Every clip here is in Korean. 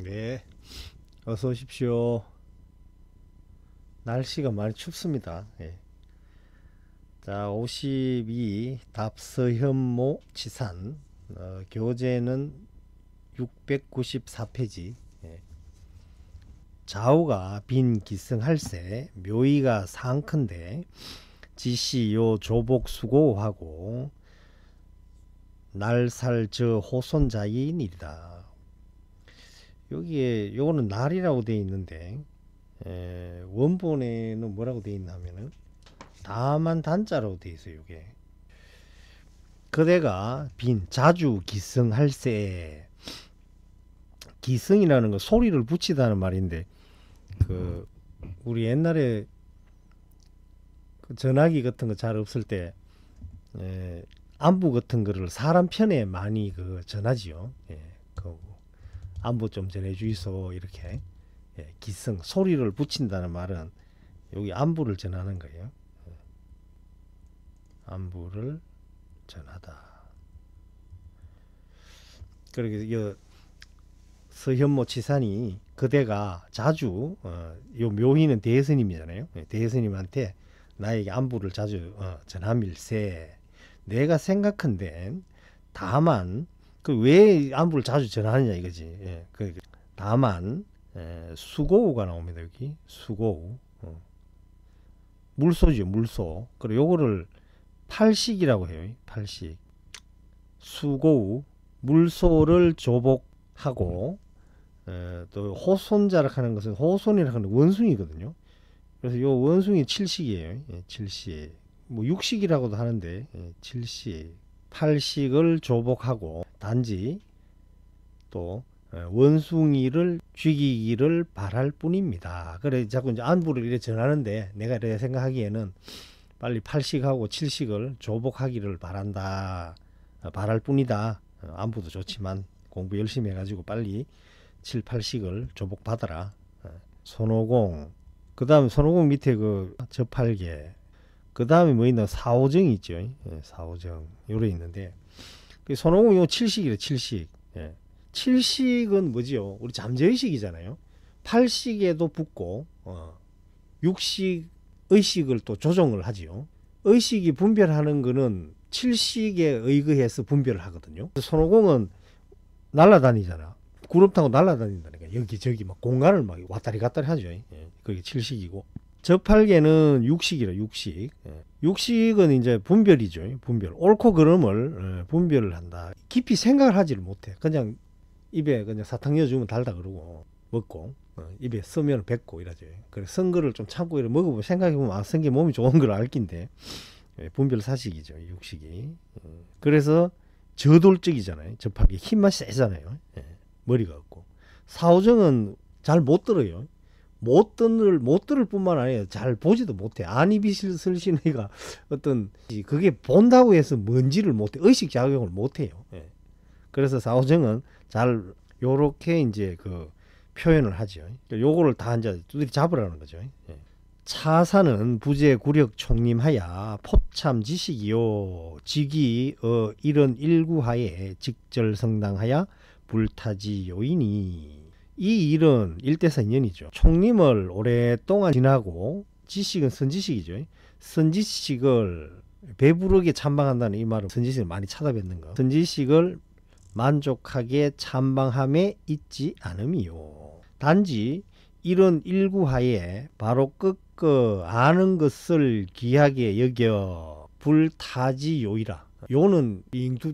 네, 어서 오십시오. 날씨가 많이 춥습니다. 예. 자, 52 답서현모 치산 교재는 694페이지. 예. 좌우가 빈 기승할세, 묘의가 상큰데 지시요 조복 수고하고 날살 저 호손자인이다. 여기에 요거는 날이라고 되어 있는데 원본에는 뭐라고 되어 있냐면은 다만 단자로 되어 있어요. 이게 그대가 빈 자주 기승할세, 기승이라는 거 소리를 붙이다는 말인데, 그 우리 옛날에 그 전화기 같은 거 잘 없을 때 안부 같은 거를 사람 편에 많이 그 전하지요. 그 안부 좀 전해주이소 이렇게. 기승 소리를 붙인다는 말은 여기 안부를 전하는 거예요. 안부를 전하다. 그러게 서현모 치산이 그대가 자주 요 묘희는 대스님이잖아요. 대스님한테 나에게 안부를 자주 전함일세. 내가 생각한데 다만 그 왜 안부를 자주 전하느냐 이거지. 다만 수고우가 나옵니다. 여기 수고우. 물소죠, 물소. 그리고 요거를 팔식이라고 해요. 팔식. 수고우 물소를 조복하고 또 호손자라 하는 것은 호손이라 하는 원숭이거든요. 그래서 요 원숭이 칠식이에요. 칠식. 뭐 육식이라고도 하는데 칠식. 팔식을 조복하고 단지 또 원숭이를 죽이기를 바랄 뿐입니다. 그래 자꾸 이제 안부를 이렇게 전하는데 내가 이렇게 생각하기에는 빨리 팔식하고 칠식을 조복하기를 바란다. 바랄 뿐이다. 안부도 좋지만 공부 열심히 해가지고 빨리 7, 8식을 조복받아라. 손오공. 그 다음에 손오공 밑에 그 저팔계. 그 다음에 뭐 있나? 사오정이 있죠. 사오정. 요래 있는데. 손오공 요 7식이래, 7식. 칠식은 뭐지요? 우리 잠재의식이잖아요. 팔식에도 붙고, 육식, 의식을 또 조정을 하지요. 의식이 분별하는 거는 칠식에 의거해서 분별을 하거든요. 손오공은 날아다니잖아. 구름 타고 날아다닌다니까. 여기저기 막 공간을 막 왔다리 갔다리 하죠. 그게 칠식이고. 저팔계는 육식이라, 육식. 육식은 이제 분별이죠. 분별. 옳고 그름을 분별을 한다. 깊이 생각을 하지를 못해. 그냥 입에 그냥 사탕 넣어주면 달다 그러고 먹고 입에 쓰면 뱉고 이러죠. 그래서 선 거를 좀 참고 이렇게 먹어보면 생각해보면 아, 선게 몸이 좋은 걸 알긴데 분별 사식이죠. 육식이. 그래서 저돌적이잖아요. 접하기 힘만 세잖아요. 머리가 없고. 사오정은 잘 못 들어요. 못 들을 뿐만 아니라 잘 보지도 못해. 안입이 슬신이가 어떤 그게 본다고 해서 뭔지를 못해. 의식 작용을 못해요. 그래서 사오정은 잘 요렇게 이제 그 표현을 하죠. 요거를 다 이제 두드리 잡으라는 거죠. 차사는 부재 구력 총림하야 포참 지식이요 직이 이런 일구하에 직절성당하야 불타지 요인이. 이 일은 일대사 인연이죠. 총림을 오랫동안 지나고 지식은 선지식이죠. 선지식을 배부르게 참방한다는 이 말은 선지식을 많이 찾아뵙는 거. 선지식을 만족하게 참방함에 있지 않음이요. 단지 이런 일구하에 바로 아는 것을 귀하게 여겨 불타지요이라. 요는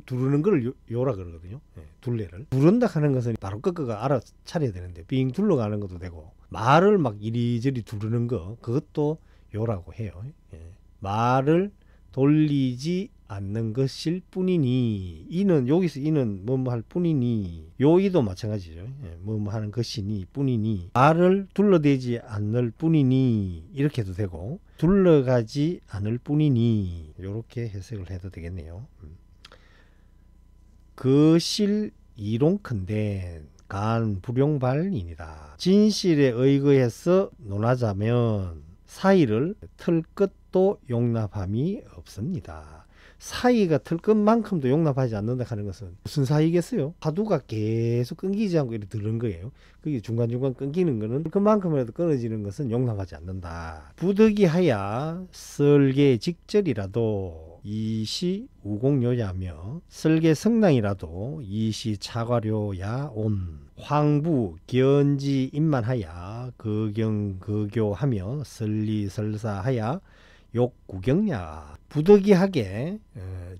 두르는 걸 요라 그러거든요. 둘레를 두른다 하는 것은 바로 끄가 알아차려야 되는데 빙 둘러가는 것도 되고 말을 막 이리저리 두르는 거 그것도 요라고 해요. 말을 돌리지 않는 것일 뿐이니. 이는 여기서 이는 뭐뭐 할 뿐이니. 요이도 마찬가지죠. 뭐뭐 하는 것이니 뿐이니. 말을 둘러대지 않을 뿐이니 이렇게 해도 되고 둘러가지 않을 뿐이니 이렇게 해석을 해도 되겠네요. 거실 이론컨대 간 불용발인이다. 진실에 의거해서 논하자면 사이를 틀 끝 것도 용납함이 없습니다. 사이가 틀 것만큼도 용납하지 않는다 하는 것은 무슨 사이겠어요? 화두가 계속 끊기지 않고 이렇게 들은 거예요. 그게 중간중간 끊기는 거는 그만큼이라도 끊어지는 것은 용납하지 않는다. 부득이하야 설계 직절이라도 이시 우공요야며 설계 성랑이라도 이시 차과료야 온 황부 견지 임만하야 거경 거교하며 설리설사하야 욕구경야. 부득이하게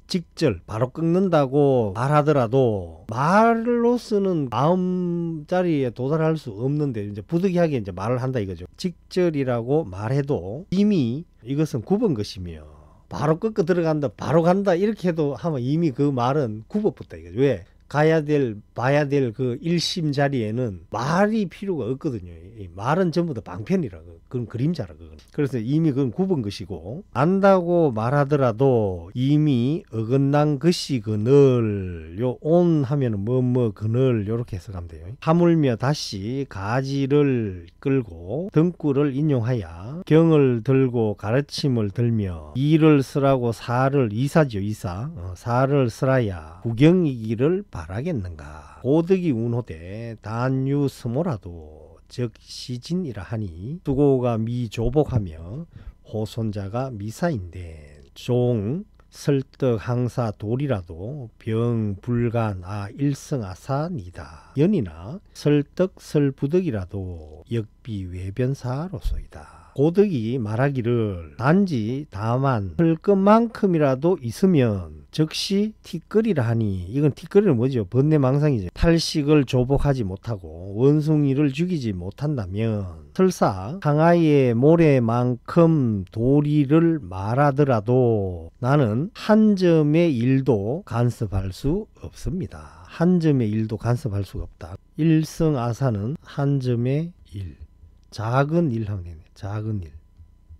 직절 바로 끊는다고 말하더라도 말로서는 마음자리에 도달할 수 없는데 이제 부득이하게 이제 말을 한다 이거죠. 직절이라고 말해도 이미 이것은 굽은 것이며 바로 꺾어 들어간다 바로 간다 이렇게 해도 하면 이미 그 말은 굽어붙다 이거죠. 왜? 가야 될 봐야 될 그 일심 자리에는 말이 필요가 없거든요. 이 말은 전부 다 방편이라고. 그건 그림자라 그건. 그래서 이미 그건 굽은 것이고 안다고 말하더라도 이미 어긋난 것이 그늘 요 온 하면은 뭐뭐 그늘 요렇게 해석하면 돼요. 하물며 다시 가지를 끌고 등구를 인용하여 경을 들고 가르침을 들며 이를 쓰라고 사를 이사죠 이사 사를 쓰라야 구경이기를 바라겠는가. 고득이 운호대 단유 스모라도 적시진이라 하니 수고가 미조복하며 호손자가 미사인데 종 설득 항사 돌이라도 병불간 일성아사니다. 연이나 설득 설부득이라도 역비 외변사로소이다. 고득이 말하기를 단지 다만 할 것만큼이라도 있으면 즉시 티끌이라 하니 이건 티끌이는 뭐죠? 번뇌망상이죠. 탈식을 조복하지 못하고 원숭이를 죽이지 못한다면 설사 상하이의 모래만큼 도리를 말하더라도 나는 한 점의 일도 간섭할 수 없습니다. 한 점의 일도 간섭할 수가 없다. 일성아사는 한 점의 일, 작은 일 하면 되네. 작은 일.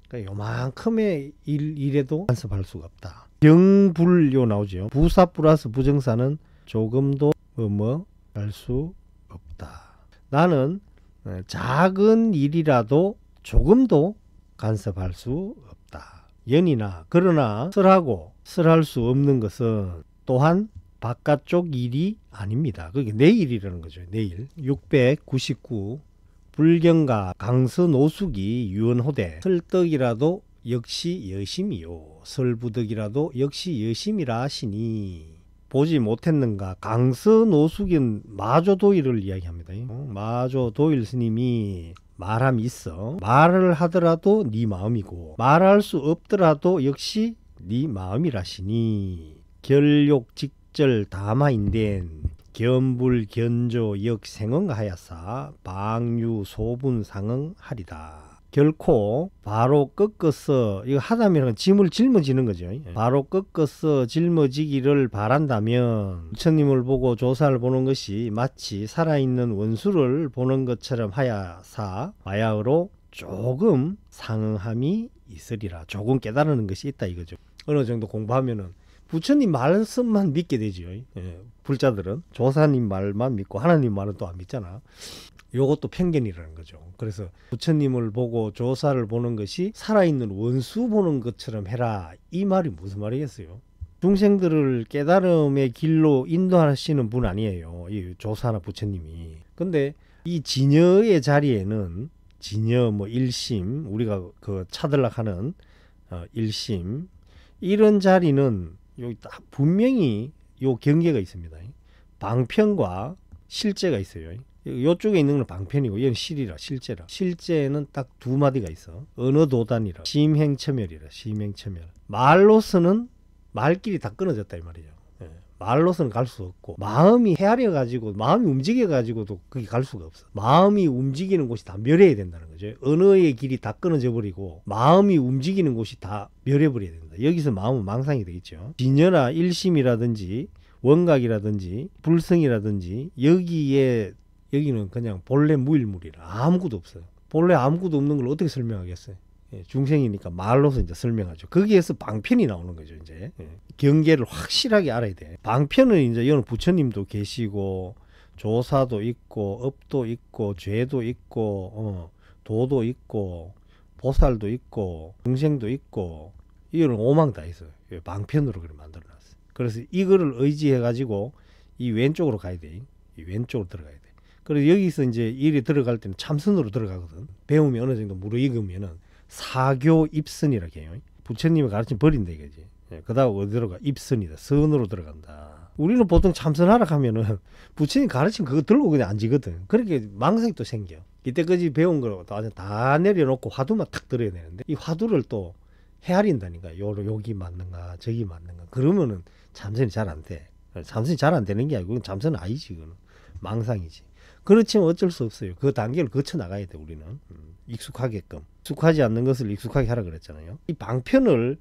그러니까 요만큼의 일에도 간섭할 수가 없다. 병불요 나오죠. 부사 플러스 부정사는 조금도 할 수 없다. 나는 작은 일이라도 조금도 간섭할 수 없다. 연이나 그러나 쓸할 수 없는 것은 또한 바깥쪽 일이 아닙니다. 그게 내 일이라는 거죠. 내일. 699 불경가 강서 노숙이 유언호대 설떡이라도 역시 여심이요 설부득이라도 역시 여심이라 하시니 보지 못했는가. 강서 노숙인 마조도일을 이야기합니다. 마조도일 스님이 말함이 있어. 말을 하더라도 네 마음이고 말할 수 없더라도 역시 네 마음이라시니 결욕 직절 다마인된 견불 견조 역생응하야사 방유 소분 상응하리다. 결코 바로 꺾어서 이거 하다면 짐을 짊어지는 거죠. 바로 꺾어서 짊어지기를 바란다면 부처님을 보고 조사를 보는 것이 마치 살아있는 원수를 보는 것처럼 하야사 마야으로 조금 상응함이 있으리라. 조금 깨달는 것이 있다 이거죠. 어느 정도 공부하면은 부처님 말씀만 믿게 되죠. 불자들은 조사님 말만 믿고 하나님 말은 또 안 믿잖아. 요것도 편견이라는 거죠. 그래서 부처님을 보고 조사를 보는 것이 살아있는 원수 보는 것처럼 해라. 이 말이 무슨 말이겠어요? 중생들을 깨달음의 길로 인도하시는 분 아니에요. 이 조사나 부처님이. 근데 이 진여의 자리에는 진여 일심 우리가 그 차들락하는 일심 이런 자리는 여기 딱 분명히 요 경계가 있습니다. 방편과 실제가 있어요. 요쪽에 있는 건 방편이고 얘는 실이라 실제라. 실제는 딱 두 마디가 있어. 어느 도단이라 심행처멸이라. 심행처멸. 말로서는 말길이 다 끊어졌다 이 말이죠. 말로서는 갈 수 없고 마음이 헤아려 가지고 마음이 움직여 가지고도 그게 갈 수가 없어. 마음이 움직이는 곳이 다 멸해야 된다는 거죠. 언어의 길이 다 끊어져 버리고 마음이 움직이는 곳이 다 멸해 버려야 된다. 여기서 마음은 망상이 되겠죠. 진여나 일심이라든지 원각이라든지 불성이라든지 여기는 그냥 본래 무일물이라 아무것도 없어요. 본래 아무것도 없는 걸 어떻게 설명하겠어요? 중생이니까 말로서 이제 설명하죠. 거기에서 방편이 나오는 거죠. 이제 경계를 확실하게 알아야 돼. 방편은 이제 이거는 부처님도 계시고 조사도 있고 업도 있고 죄도 있고 도도 있고 보살도 있고 중생도 있고 이거는 오망 다 있어요. 방편으로 그렇게 만들어놨어요. 그래서 이거를 의지해 가지고 이 왼쪽으로 가야 돼. 이 왼쪽으로 들어가야 돼. 그래서 여기서 이제 일이 들어갈 때는 참선으로 들어가거든. 배움이 어느 정도 무르익으면은 사교 입선이라고 해요. 부처님이 가르침 버린다 이거지. 그다음 어디 들어가? 입선이다. 선으로 들어간다. 우리는 보통 참선하라 하면은 부처님 가르침 그거 들고 그냥 앉지거든. 그렇게 망상이 또 생겨. 이때까지 배운 걸 다 내려놓고 화두만 탁 들어야 되는데 이 화두를 또 헤아린다니까. 여기 맞는가 저기 맞는가. 그러면은 참선이 잘 안 돼. 참선이 잘 안 되는 게 아니고 참선은 아니지. 그건 망상이지. 그렇지만 어쩔 수 없어요. 그 단계를 거쳐 나가야 돼 우리는. 익숙하게끔. 익숙하지 않는 것을 익숙하게 하라 그랬잖아요. 이 방편을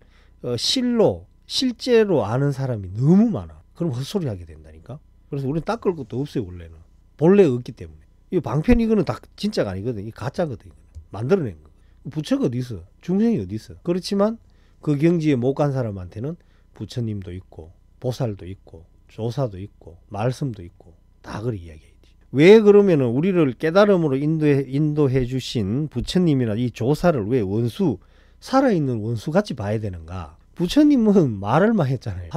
실제로 아는 사람이 너무 많아. 그럼 헛소리 하게 된다니까. 그래서 우리는 닦을 것도 없어요 원래는. 본래 없기 때문에. 이 방편 이거는 다 진짜가 아니거든. 이 가짜거든. 이거는. 만들어낸 거. 부처가 어디 있어? 중생이 어디 있어? 그렇지만 그 경지에 못 간 사람한테는 부처님도 있고 보살도 있고 조사도 있고 말씀도 있고 다 그렇게 이야기해야지. 왜 그러면은 우리를 깨달음으로 인도해 주신 부처님이나 이 조사를 왜 살아있는 원수같이 봐야 되는가? 부처님은 말을만 했잖아요.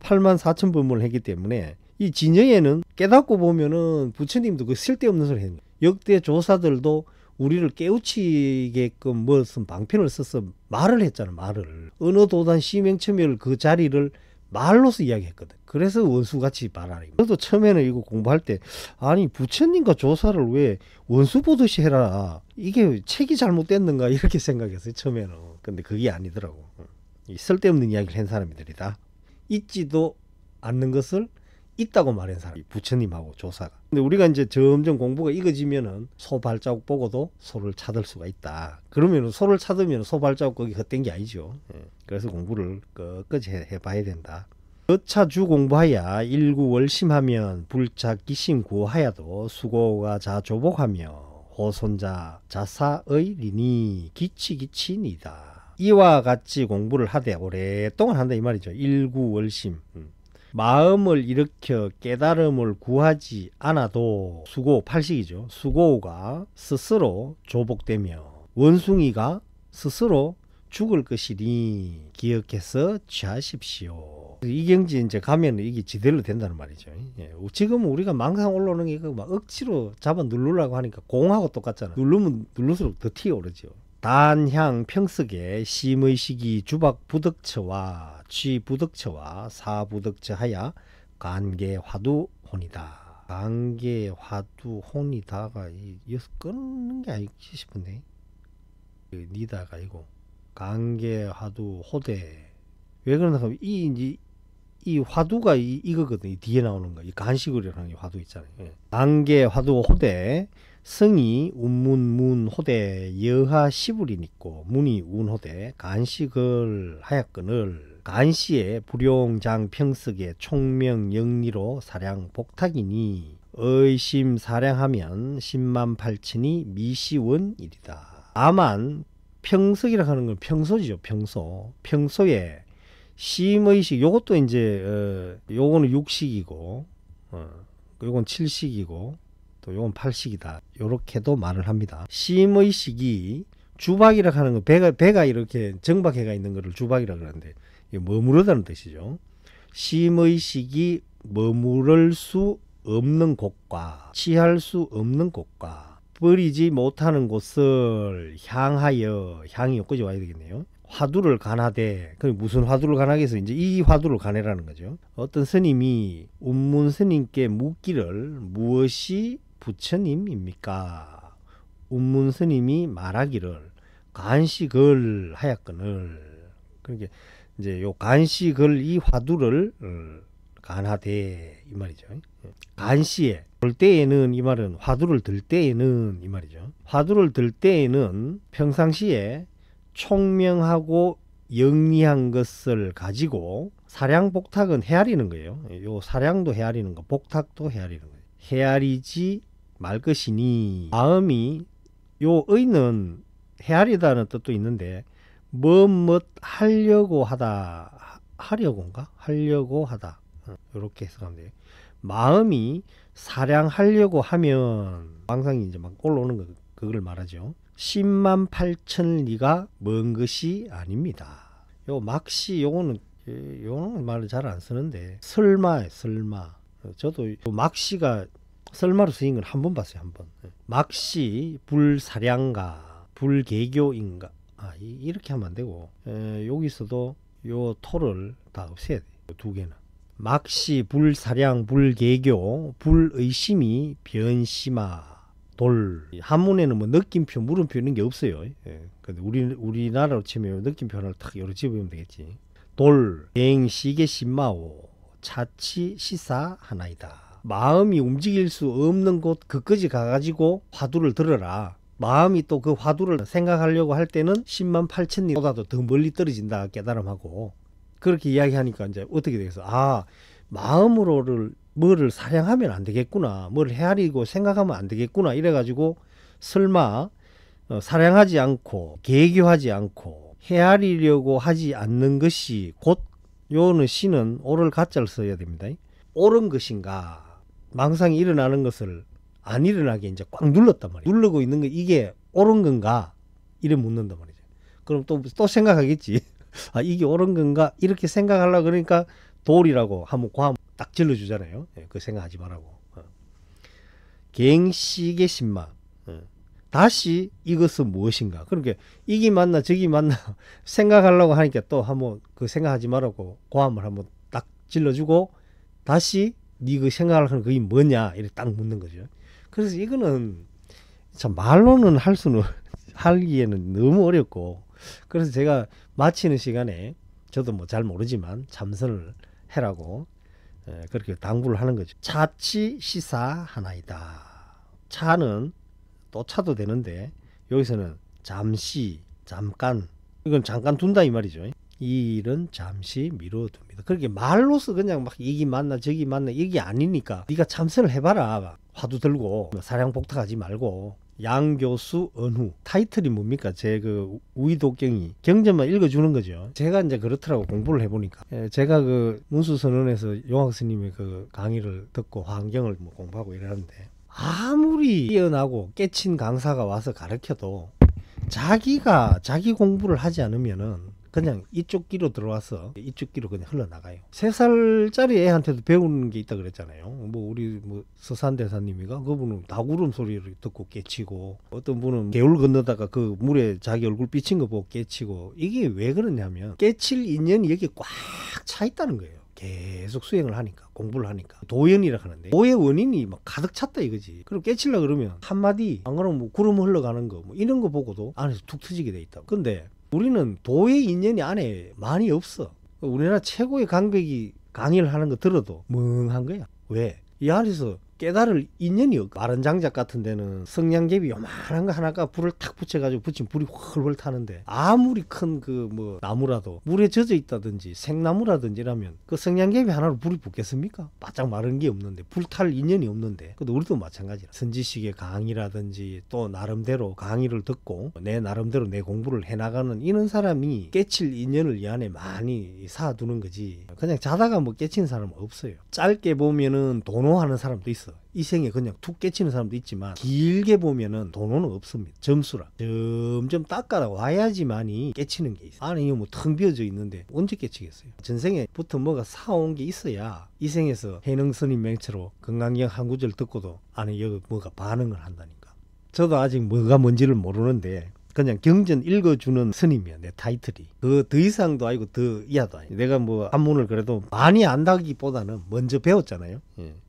84,000 법문을 했기 때문에 이 진여에는 깨닫고 보면은 부처님도 그 쓸데없는 소리 했는 거예요. 역대 조사들도 우리를 깨우치게끔 무슨 방편을 써서 말을 했잖아. 말을. 어느 도단 시맹처멸 그 자리를 말로서 이야기했거든. 그래서 원수같이 말하라. 저도 처음에는 이거 공부할 때 아니 부처님과 조사를 왜 원수 보듯이 해라. 이게 책이 잘못됐는가 이렇게 생각했어요. 처음에는. 근데 그게 아니더라고. 이 쓸데없는 이야기를 한 사람들이다. 있지도 않는 것을 있다고 말한 사람. 부처님하고 조사가. 근데 우리가 이제 점점 공부가 익어지면은 소 발자국 보고도 소를 찾을 수가 있다. 그러면 소를 찾으면 소 발자국 거기 헛된 게 아니죠. 그래서 공부를 끝까지 해봐야 된다. 여차주 공부하야 일구월심하면 불착기심 구하야도 수고가 자조복하며 호손자 자사의 리니 기치기치니다. 이와 같이 공부를 하되 오랫동안 한다 이 말이죠. 일구월심. 마음을 일으켜 깨달음을 구하지 않아도 수고 팔식이죠. 수고가 스스로 조복되며 원숭이가 스스로 죽을 것이니 기억해서 취하십시오. 이 경지 이제 가면 이게 지대로 된다는 말이죠. 지금은 우리가 망상 올라오는 게 막 억지로 잡아 누르려고 하니까 공하고 똑같잖아. 누르면 누를수록 더 튀어오르죠. 단향 평석에 심의식이 주박 부덕처와 취부덕처와 사부덕처 하야 간계화두혼이다. 간계화두혼이다가 여기서 끊는 게 아니지 싶은데 니다가 아니고 간계화두호대. 왜 그러나 하면 이 화두가 이거거든. 이 뒤에 나오는 거. 이 간식을이라는 화두 있잖아요. 간계화두호대 성이 운문문호대 여하 시불인 있고 문이 운호대 간식을 하였거늘 간시에 불용장 평석에 총명영리로 사량 복탁이니 의심 사량하면 108,000이 미시원일이다. 다만 평석이라 하는 건 평소지요. 평소에 심의식 요것도 이제 요거는 6식이고 요건 7식이고 또 요건 8식이다. 요렇게도 말을 합니다. 심의식이 주박이라 하는 거 배가 이렇게 정박해가 있는 거를 주박이라 그러는데 머무르다는 뜻이죠. 심의식이 머무를 수 없는 곳과 취할 수 없는 곳과 버리지 못하는 곳을 향하여 향이 여기까지 와야 되겠네요. 화두를 간하되 그 무슨 화두를 간하게 해서 이제 이 화두를 간해라는 거죠. 어떤 스님이 운문 스님께 묻기를 무엇이 부처님입니까? 운문 스님이 말하기를 간식을 하였거늘. 그러니까 이제 요 간식을 이 화두를 간하되 이 말이죠. 간시에 볼 때에는 이 말은 화두를 들 때에는 이 말이죠. 화두를 들 때에는 평상시에 총명하고 영리한 것을 가지고 사량복탁은 헤아리는 거예요. 요 사량도 헤아리는 거, 복탁도 헤아리는 거예요. 헤아리지 말 것이니 마음이 요 의는 헤아리다는 뜻도 있는데 뭐뭇 하려고 하다 하려고인가? 하려고 하다 이렇게 해석하면 돼요. 마음이 사량하려고 하면 망상이 이제 막 올라오는 거 그걸 말하죠. 10만 8천 리가 먼 것이 아닙니다. 요 막시 요거는 말을 잘 안 쓰는데 설마에 설마. 저도 막시가 설마로 쓰인 건 한 번 봤어요. 한 번. 막시 불사량가 불개교인가. 이렇게 하면 안 되고 여기서도 요 토를 다 없애야 돼요. 두 개는. 막시 불사량 불개교 불의심이 변심하 돌. 한문에는 뭐 느낌표 물음표 이런 게 없어요. 근데 우리나라로 치면 느낌표 하나를 탁 여러 집으면 되겠지. 돌 갱시계 신마오 차치 시사 하나이다. 마음이 움직일 수 없는 곳 그까지 가가지고 화두를 들어라. 마음이 또 그 화두를 생각하려고 할 때는 10만 8천 리보다도 더 멀리 떨어진다 깨달음하고. 그렇게 이야기하니까 이제 어떻게 되겠어? 마음으로를 뭐를 사량하면 안 되겠구나, 뭘 헤아리고 생각하면 안 되겠구나 이래가지고 설마 사량하지 않고 개교하지 않고 헤아리려고 하지 않는 것이 곧 요는 시는 오를 가짜를 써야 됩니다. 옳은 것인가, 망상이 일어나는 것을 안 일어나게 이제 꽉 눌렀단 말이에요. 누르고 있는 게 이게 옳은 건가 이래 묻는단 말이죠. 그럼 또 생각하겠지. 이게 옳은 건가 이렇게 생각하려고. 그러니까 돌이라고 하면 과 딱 질러주잖아요. 그 생각하지 말라고. 갱식의 신마. 다시 이것은 무엇인가. 그러니까 이게 맞나 저기 맞나 생각하려고 하니까 또 한번 그 생각하지 말라고 고함을 한번 딱 질러주고 다시 네 그 생각하는 그게 뭐냐 이렇게 딱 묻는 거죠. 그래서 이거는 참 말로는 하기에는 너무 어렵고, 그래서 제가 마치는 시간에 저도 뭐 잘 모르지만 참선을 해라고 그렇게 당부를 하는 거죠. 차치 시사 하나이다. 차는 또 차도 되는데 여기서는 잠시 잠깐, 이건 잠깐 둔다 이 말이죠. 이 일은 잠시 미뤄둡니다. 그렇게 말로서 그냥 막 이게 맞나 저기 맞나 이게 아니니까 네가 참선을 해봐라. 화두 들고 사량복탁하지 말고. 양교수 언후. 타이틀이 뭡니까? 제 그 우의도경이 경전만 읽어주는 거죠. 제가 이제 그렇더라고, 공부를 해보니까. 제가 그 문수선언에서 용학 스님의 그 강의를 듣고 환경을 뭐 공부하고 이러는데, 아무리 뛰어나고 깨친 강사가 와서 가르쳐도 자기가 자기 공부를 하지 않으면은 그냥 이쪽 귀로 들어와서 이쪽 귀로 그냥 흘러나가요. 3살짜리 애한테도 배우는 게 있다 그랬잖아요. 뭐 우리 뭐 서산대사님이가 그분은 다구름 소리를 듣고 깨치고, 어떤 분은 개울 건너다가 그 물에 자기 얼굴 비친 거 보고 깨치고. 이게 왜 그러냐면 깨칠 인연이 여기 꽉 차 있다는 거예요. 계속 수행을 하니까, 공부를 하니까. 도연이라 하는데 도의 원인이 막 가득 찼다 이거지. 그럼 깨치려고 그러면 한마디 안 그러면 뭐 구름 흘러가는 거 뭐 이런 거 보고도 안에서 툭 터지게 돼 있다. 근데 우리는 도의 인연이 안에 많이 없어. 우리나라 최고의 강백이 강의를 하는 거 들어도 멍한 거야. 왜? 이 안에서 깨달을 인연이 없고. 마른 장작 같은 데는 성냥개비 요만한 거 하나가 불을 탁 붙여가지고 붙이면 불이 훨훨 타는데, 아무리 큰 그 뭐 나무라도 물에 젖어 있다든지 생나무라든지 이라면 그 성냥개비 하나로 불이 붙겠습니까? 바짝 마른 게 없는데, 불탈 인연이 없는데. 근데 우리도 마찬가지라. 선지식의 강의라든지 또 나름대로 강의를 듣고 내 나름대로 내 공부를 해나가는 이런 사람이 깨칠 인연을 이 안에 많이 쌓아두는 거지. 그냥 자다가 뭐 깨치는 사람은 없어요. 짧게 보면은 도노하는 사람도 있어. 이 생에 그냥 툭 깨치는 사람도 있지만, 길게 보면은 도노는 없습니다. 점수라 점점 닦아 와야지만이 깨치는 게 있어. 안에 뭐 텅 비어져 있는데 언제 깨치겠어요? 전생에부터 뭐가 사온 게 있어야 이 생에서 해능스님 맹체로 건강경 한 구절 듣고도 안에 여기 뭐가 반응을 한다니까. 저도 아직 뭐가 뭔지를 모르는데 그냥 경전 읽어주는 스님이야, 내 타이틀이. 그 더 이상도 아니고 더 이하도 아니고. 내가 뭐 한문을 그래도 많이 안다기보다는 먼저 배웠잖아요.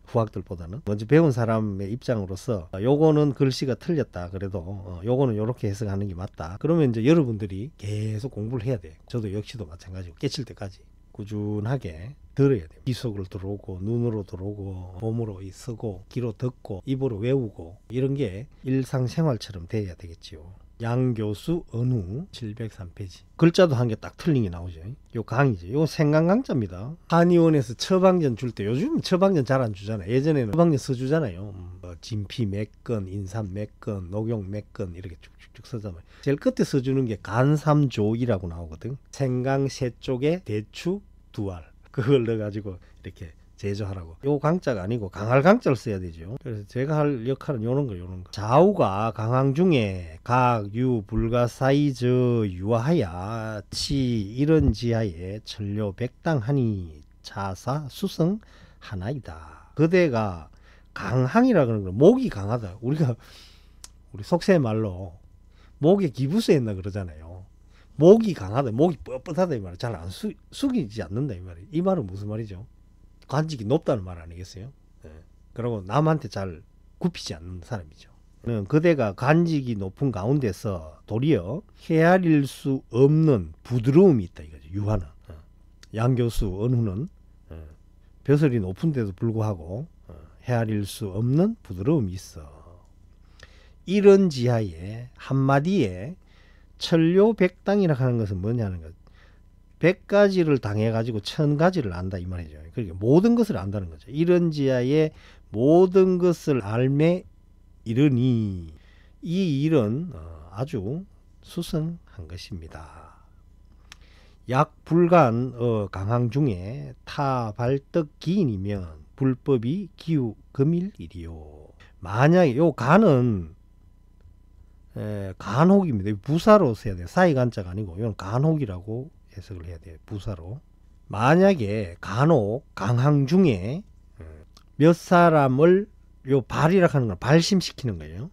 후학들보다는 먼저 배운 사람의 입장으로서 요거는 글씨가 틀렸다 그래도 요거는 요렇게 해석하는 게 맞다. 그러면 이제 여러분들이 계속 공부를 해야 돼. 저도 역시도 마찬가지고 깨칠 때까지 꾸준하게 들어야 돼요. 귀속으로 들어오고 눈으로 들어오고 몸으로 쓰고 귀로 듣고 입으로 외우고, 이런 게 일상생활처럼 돼야 되겠지요. 양교수 언후 703페이지. 글자도 한 개 딱 틀린 게 나오죠. 요 강이죠. 요 생강강자입니다. 한의원에서 처방전 줄 때, 요즘 처방전 잘 안 주잖아요. 예전에는 처방전 써주잖아요. 진피 몇 건, 인삼 몇 건, 녹용 몇 건 이렇게 쭉쭉쭉 써잖아요. 제일 끝에 써주는 게 간삼조이라고 나오거든. 생강 세 쪽에 대추 2알. 그걸 넣어가지고 이렇게 제조하라고. 요 강자가 아니고 강할 강자를 써야 되죠. 그래서 제가 할 역할은 요런 거. 좌우가 강항 중에 각, 유, 불가사의저 유하야 치 이런 지하에 천료 백당하니 차사 수성 하나이다. 그대가 강항이라 그러는 거, 목이 강하다. 우리 속세 말로 목에 기부스 했나 그러잖아요. 목이 강하다, 목이 뻣뻣하다 이 말이야. 잘 안 숙이지 않는다 이 말이야. 이 말은 무슨 말이죠? 관직이 높다는 말 아니겠어요? 예. 그리고 남한테 잘 굽히지 않는 사람이죠. 그대가 관직이 높은 가운데서 도리어 헤아릴 수 없는 부드러움이 있다 이거죠. 유화는. 양교수 은후는 벼슬이 높은데도 불구하고 헤아릴 수 없는 부드러움이 있어. 이런 지하에 한마디에 천료백당이라 하는 것은 뭐냐는 것. 100가지를 당해가지고 1000가지를 안다 이 말이죠. 그러니까 모든 것을 안다는 거죠. 이런 지하에 모든 것을 알매 이르니 이 일은 아주 수성한 것입니다. 약 불간 강항 중에 타 발떡 기인이면 불법이 기우 금일이리요. 만약에 요 간은 간혹입니다. 부사로 써야 돼요. 사이 간자가 아니고 이건 간혹이라고 해석을 해야 돼요. 부사로. 만약에 간혹 강항 중에 몇 사람을 요 발이라 하는 걸 발심시키는 거예요.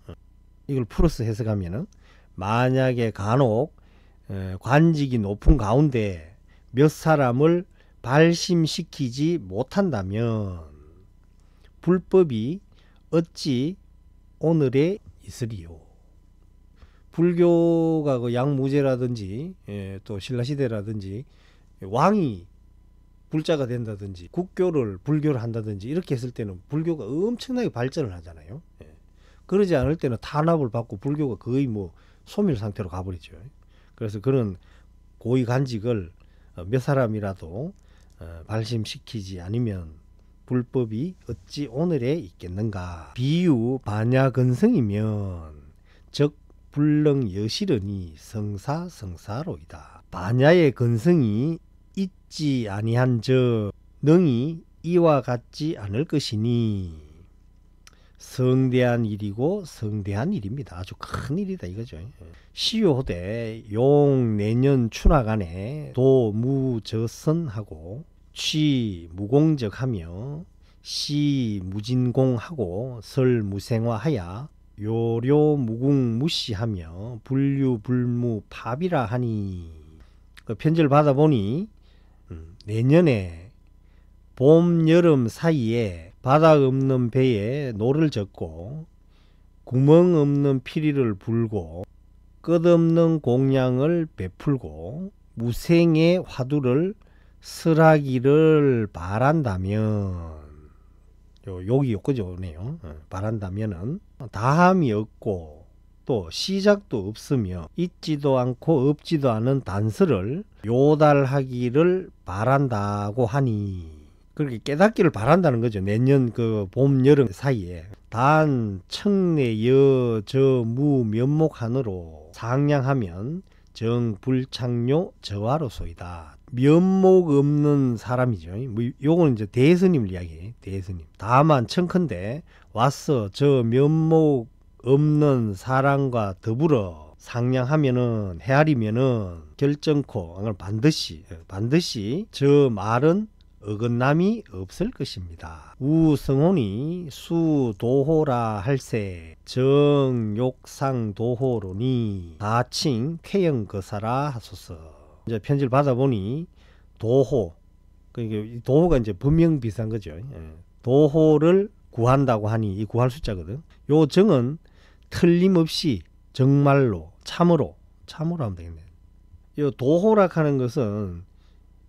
이걸 플러스 해석하면은 만약에 간혹 관직이 높은 가운데 몇 사람을 발심시키지 못한다면 불법이 어찌 오늘에 있으리요. 불교가 그 양무제라든지 또 신라시대라든지 왕이 불자가 된다든지 국교를 불교를 한다든지 이렇게 했을 때는 불교가 엄청나게 발전을 하잖아요. 그러지 않을 때는 탄압을 받고 불교가 거의 뭐 소멸 상태로 가버리죠. 그래서 그런 고위 관직을 몇 사람이라도 발심시키지 않으면 불법이 어찌 오늘에 있겠는가. 비유 반야근성이면 즉 불능 여실으니 성사성사로이다. 반야의 근성이 있지 아니한 저 능이 이와 같지 않을 것이니 성대한 일이고 성대한 일입니다. 아주 큰 일이다 이거죠. 시효호대 용 내년 추나간에 도무저선하고 취 무공적하며 시 무진공하고 설 무생화하야 요료 무궁무시하며 불유불무 파비라 하니. 그 편지를 받아보니 내년에 봄 여름 사이에 바닥 없는 배에 노를 젓고 구멍 없는 피리를 불고 끝없는 공양을 베풀고 무생의 화두를 설하기를 바란다면, 여기 요거지 오네요. 바란다면은 다함이 없고 또 시작도 없으며 있지도 않고 없지도 않은 단서를 요달하기를 바란다고 하니, 그렇게 깨닫기를 바란다는 거죠. 내년 그 봄 여름 사이에 단 청내여 저무 면목하느로 상냥하면 정불창료 저하로소이다. 면목 없는 사람이죠. 뭐 요거는 이제 대스님을 이야기해. 대스님. 다만 청컨대 와서 저 면목 없는 사람과 더불어 상냥하면은 헤아리면은 결정코 반드시 저 말은 어긋남이 없을 것입니다. 우성혼이 수도호라 할세 정욕상도호로니 다칭 쾌영거사라 하소서. 이제 편지를 받아보니 도호, 그러니까 도호가 이제 분명 비슷한 거죠. 도호를 구한다고 하니 이 구할 숫자거든. 요 정은 틀림없이 정말로 참으로 하면 되겠네. 요 도호라 하는 것은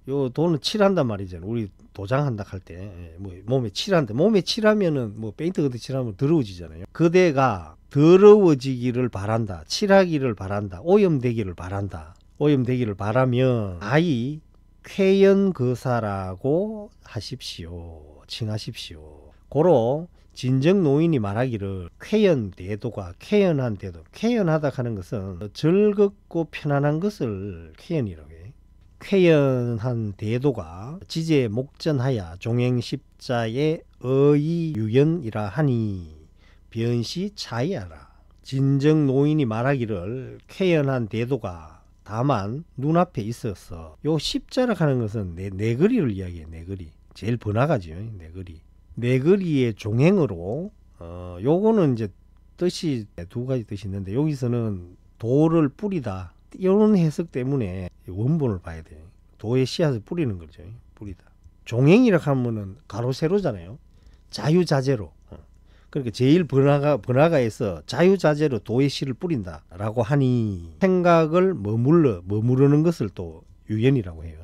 요 도는 칠한단 말이잖아. 우리 도장한다 할 때 뭐 몸에 칠한다. 몸에 칠하면은 뭐 페인트 같은 칠하면 더러워지잖아요. 그대가 더러워지기를 바란다. 칠하기를 바란다. 오염되기를 바란다. 오염되기를 바라면 아이 쾌연거사라고 하십시오. 칭하십시오. 고로 진정 노인이 말하기를 쾌연대도가 쾌연한 대도. 쾌연하다 하는 것은 즐겁고 편안한 것을 쾌연이라고 해. 쾌연한 대도가 지제 목전하야 종행십자의 의유연이라 하니 변시 차이하라. 진정 노인이 말하기를 쾌연한 대도가 다만 눈앞에 있어서 요 십자라 하는 것은 내거리를 이야기해. 내거리 제일 번화가지요. 내거리의 종행으로 요거는 이제 뜻이 두 가지 뜻이 있는데 여기서는 도를 뿌리다 이런 해석 때문에 원본을 봐야 돼요. 도의 씨앗을 뿌리는 거죠. 뿌리다. 종행이라 하면은 가로 세로잖아요. 자유자재로. 그러니까 제일 번화가에서 자유자재로 도의 씨를 뿌린다 라고 하니 생각을 머무르는 것을 또 유연이라고 해요.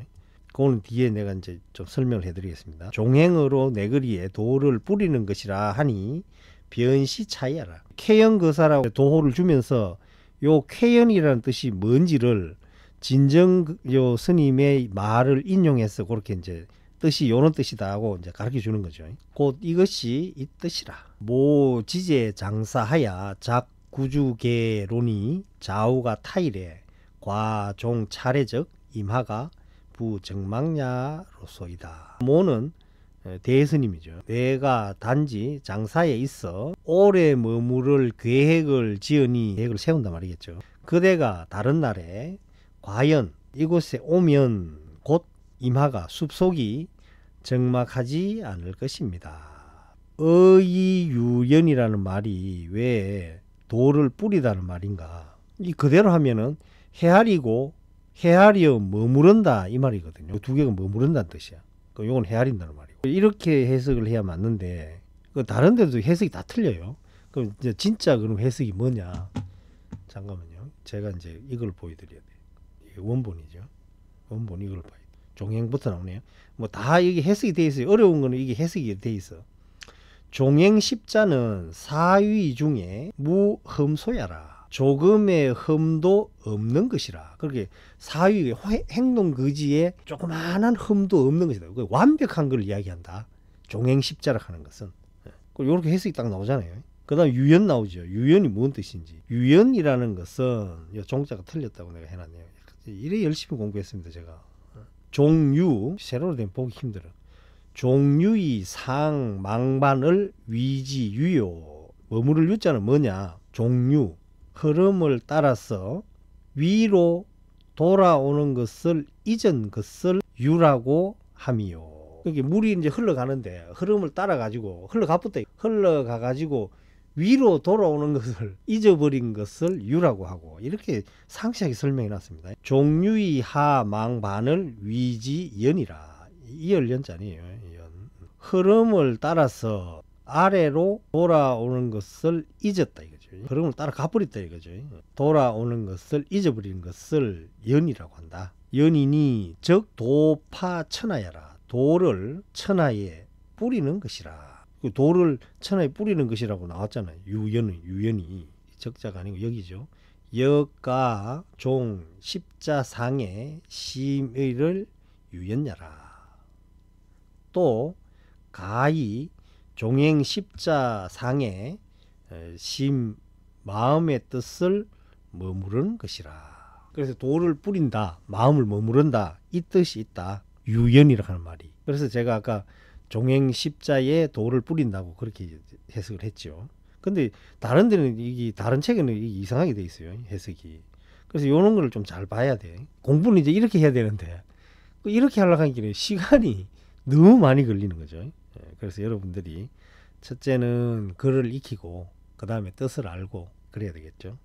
그거는 뒤에 내가 이제 좀 설명을 해드리겠습니다. 종행으로 내거리에 도를 뿌리는 것이라 하니 변시 차이하라. 쾌연거사라고 도호를 주면서 요 쾌연이라는 뜻이 뭔지를 진정 요 스님의 말을 인용해서 그렇게 이제 뜻이 요런 뜻이다 하고 이제 가르쳐 주는 거죠. 곧 이것이 이 뜻이라. 모 지제 장사하야 작구주계론이 좌우가 타일에 과종 차례적 임하가 부정망야로소이다. 모는 대스님이죠. 내가 단지 장사에 있어 오래 머무를 계획을 지으니 계획을 세운단 말이겠죠. 그대가 다른 날에 과연 이곳에 오면 곧 임하가 숲속이 적막하지 않을 것입니다. 의유연이라는 말이 왜 도를 뿌리다는 말인가? 이 그대로 하면은 헤아리고 헤아려 머무른다 이 말이거든요. 두 개가 머무른다는 뜻이야. 요건 헤아린다는 말이고. 이렇게 해석을 해야 맞는데 다른 데도 해석이 다 틀려요. 그럼 이제 진짜 그럼 해석이 뭐냐? 잠깐만요. 제가 이제 이걸 보여드려야 돼. 이게 원본이죠. 원본 이걸 봐야 돼. 종행부터 나오네요. 뭐 다 이게 해석이 돼 있어요. 어려운 거는 이게 해석이 돼 있어. 종행 십자는 사위 중에 무흠소야라. 조금의 흠도 없는 것이라. 그렇게 사위 행동 거지에 조그마한 흠도 없는 것이다. 완벽한 걸 이야기한다. 종행 십자라 하는 것은. 이렇게 해석이 딱 나오잖아요. 그 다음 유연 나오죠. 유연이 뭔 뜻인지. 유연이라는 것은 종자가 틀렸다고 내가 해놨네요. 이래 열심히 공부했습니다. 제가. 종유 세로로 되면 보기 힘들어. 종유의 상 망반을 위지 유요. 머무를 유자는 뭐냐? 종유 흐름을 따라서 위로 돌아오는 것을 잊은 것을 유라고 함이요. 이게 물이 이제 흘러가는데 흐름을 따라 가지고 흘러가 가지고 위로 돌아오는 것을 잊어버린 것을 유라고 하고 이렇게 상세하게 설명해 놨습니다. 종유의 하망반을 위지연이라. 이열연자니에요. 연. 흐름을 따라서 아래로 돌아오는 것을 잊었다 이거죠. 흐름을 따라 가버렸다 이거죠. 돌아오는 것을 잊어버린 것을 연이라고 한다. 연이니 즉 도파 천하야라. 도를 천하에 뿌리는 것이라. 도를 천하에 뿌리는 것이라고 나왔잖아요. 유연이 적자가 아니고 여기죠. 여가 종 십자상에 심의를 유연야라. 또 가히 종행 십자상에 심 마음의 뜻을 머무르는 것이라. 그래서 도를 뿌린다, 마음을 머무른다 이 뜻이 있다. 유연이라고 하는 말이. 그래서 제가 아까 종행 십자에 도를 뿌린다고 그렇게 해석을 했죠. 근데 다른 데는 이게 다른 책에는 이게 이상하게 돼 있어요. 해석이. 그래서 이런 거를 좀 잘 봐야 돼. 공부는 이제 이렇게 해야 되는데 이렇게 하려고 하기에는 시간이 너무 많이 걸리는 거죠. 그래서 여러분들이 첫째는 글을 익히고 그 다음에 뜻을 알고 그래야 되겠죠.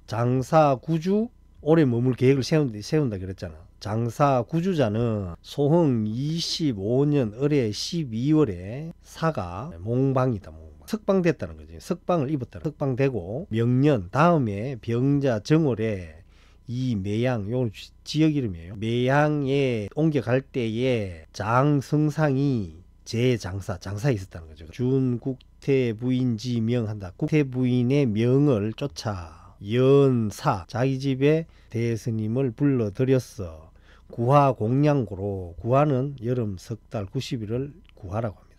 장사 구주 오래 머물 계획을 세운다 그랬잖아. 장사 구주자는 소흥 25년 을의 12월에 사가 몽방이다. 석방됐다는 거지. 석방을 입었다. 석방되고 명년 다음에 병자 정월에 이 매양 요 지역 이름이에요. 매양에 옮겨갈 때에 장성상이 장사에 있었다는 거죠. 준국태 부인지 명한다. 국태 부인의 명을 쫓아 연사 자기 집에 대스님을 불러들였어. 구하 공양고로 구하는 여름 석달 90일을 구하라고 합니다.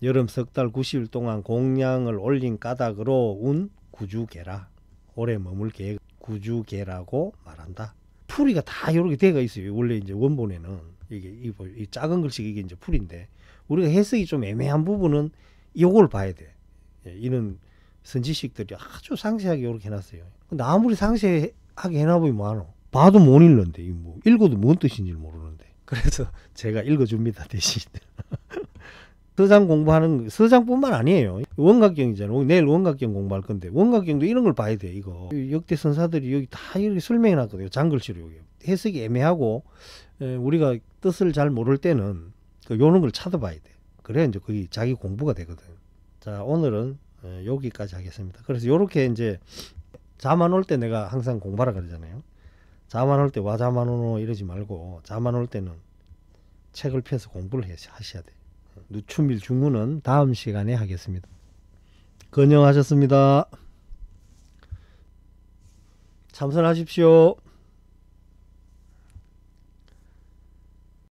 여름 석달 90일 동안 공양을 올린 까닭으로 운 구주계라. 오래 머물 계획 구주계라고 말한다. 풀이가 다 이렇게 되어 있어요. 원래 이제 원본에는 이 작은 글씨가 이게 이제 풀인데 우리가 해석이 좀 애매한 부분은 이걸 봐야 돼. 예, 이런 선지식들이 아주 상세하게 이렇게 해놨어요. 근데 아무리 상세하게 해놔보면 뭐하노? 봐도 못 읽는데 뭐 읽어도 뭔 뜻인지 모르는데. 그래서 제가 읽어줍니다 대신. 서장 공부하는 서장뿐만 아니에요. 원각경이잖아요. 내일 원각경 공부할 건데 원각경도 이런 걸 봐야 돼. 이거 역대 선사들이 여기 다 이렇게 설명해 놨거든요. 장글씨로 여기 해석이 애매하고 우리가 뜻을 잘 모를 때는 요런 걸 찾아봐야 돼. 그래야 이제 거의 자기 공부가 되거든. 자, 오늘은 여기까지 하겠습니다. 그래서 요렇게 이제 잠안 올 때 내가 항상 공부하라 그러잖아요. 잠안 올 때 와 잠안 오노 이러지 말고 잠안 올 때는 책을 펴서 공부를 하셔야 돼. 누추밀 중문은 다음 시간에 하겠습니다. 건영하셨습니다. 참선하십시오.